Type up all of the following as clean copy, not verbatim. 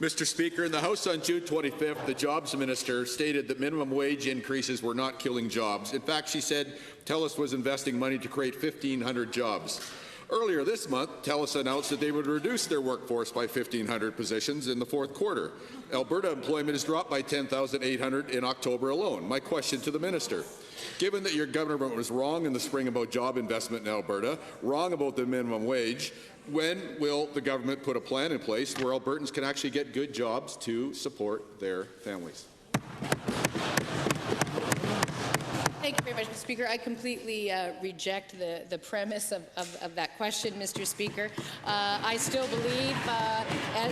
Mr. Speaker, in the House on June 25th, the Jobs Minister stated that minimum wage increases were not killing jobs. In fact, she said TELUS was investing money to create 1,500 jobs. Earlier this month, TELUS announced that they would reduce their workforce by 1,500 positions in the fourth quarter. Alberta employment has dropped by 10,800 in October alone. My question to the minister: given that your government was wrong in the spring about job investment in Alberta, wrong about the minimum wage, when will the government put a plan in place where Albertans can actually get good jobs to support their families? Thank you very much, Mr. Speaker. I completely reject the premise of that question, Mr. Speaker. I still believe,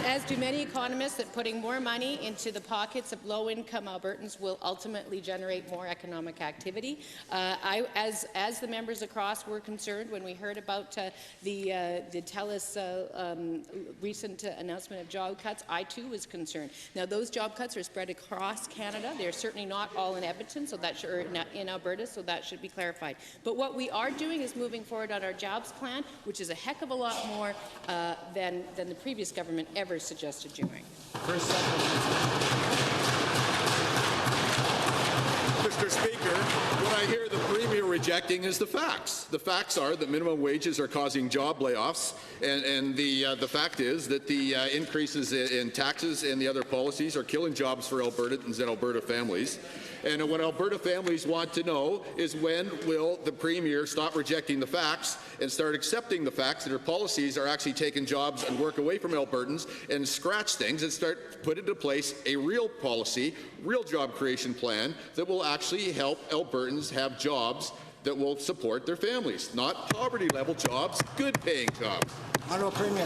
as do many economists, that putting more money into the pockets of low-income Albertans will ultimately generate more economic activity. As the members across were concerned when we heard about the TELUS recent announcement of job cuts, I too was concerned. Now, those job cuts are spread across Canada. They're certainly not all in Edmonton, so that in Alberta, so that should be clarified. But what we are doing is moving forward on our jobs plan, which is a heck of a lot more than the previous government ever suggested doing. Mr. Speaker, what I hear the Premier rejecting is the facts. The facts are that minimum wages are causing job layoffs, and the fact is that the increases in taxes and the other policies are killing jobs for Albertans and Alberta families. And what Alberta families want to know is when will the Premier stop rejecting the facts and start accepting the facts that her policies are actually taking jobs and work away from Albertans, and scratch things and start putting into place a real policy, real job creation plan that will actually help Albertans have jobs that will support their families, not poverty-level jobs, good-paying jobs. Honourable Premier.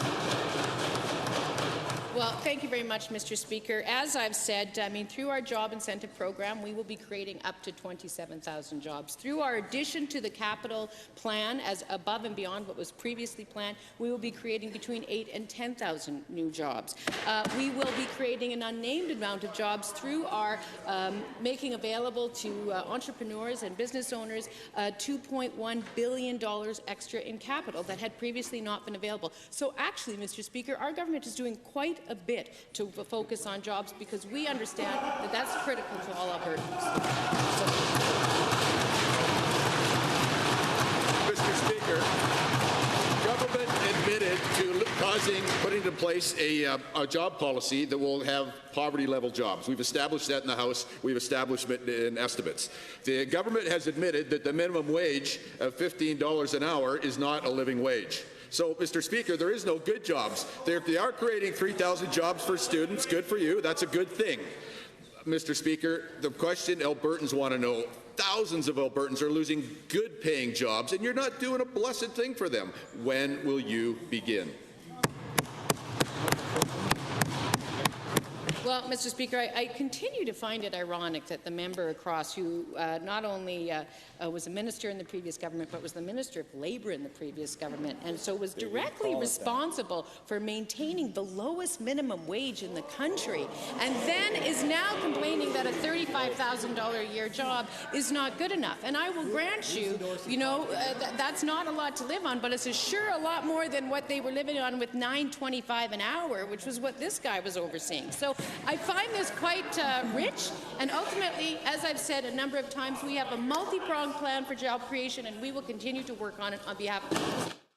Well, thank you very much, Mr. Speaker. As I've said, through our job incentive program, we will be creating up to 27,000 jobs. Through our addition to the capital plan, as above and beyond what was previously planned, we will be creating between 8,000 and 10,000 new jobs. We will be creating an unnamed amount of jobs through our making available to entrepreneurs and business owners $2.1 billion extra in capital that had previously not been available. So actually, Mr. Speaker, our government is doing quite a bit to focus on jobs because we understand that that's critical to all Albertans. Mr. Speaker, government admitted to putting into place a job policy that will have poverty-level jobs. We've established that in the House. We've established it in estimates. The government has admitted that the minimum wage of $15 an hour is not a living wage. So, Mr. Speaker, there is no good jobs. They are creating 3,000 jobs for students. Good for you. That's a good thing. Mr. Speaker, the question Albertans want to know, thousands of Albertans are losing good-paying jobs, and you're not doing a blessed thing for them. When will you begin? Well, Mr. Speaker, I continue to find it ironic that the member across, who not only was a minister in the previous government, but was the Minister of Labour in the previous government, and so was directly responsible for maintaining the lowest minimum wage in the country, and then is now complaining that a $35,000 a year job is not good enough. And I will grant you, that's not a lot to live on, but it's sure a lot more than what they were living on with $9.25 an hour, which was what this guy was overseeing. So I find this quite rich, and ultimately, as I've said a number of times, we have a multi-pronged plan for job creation, and we will continue to work on it on behalf of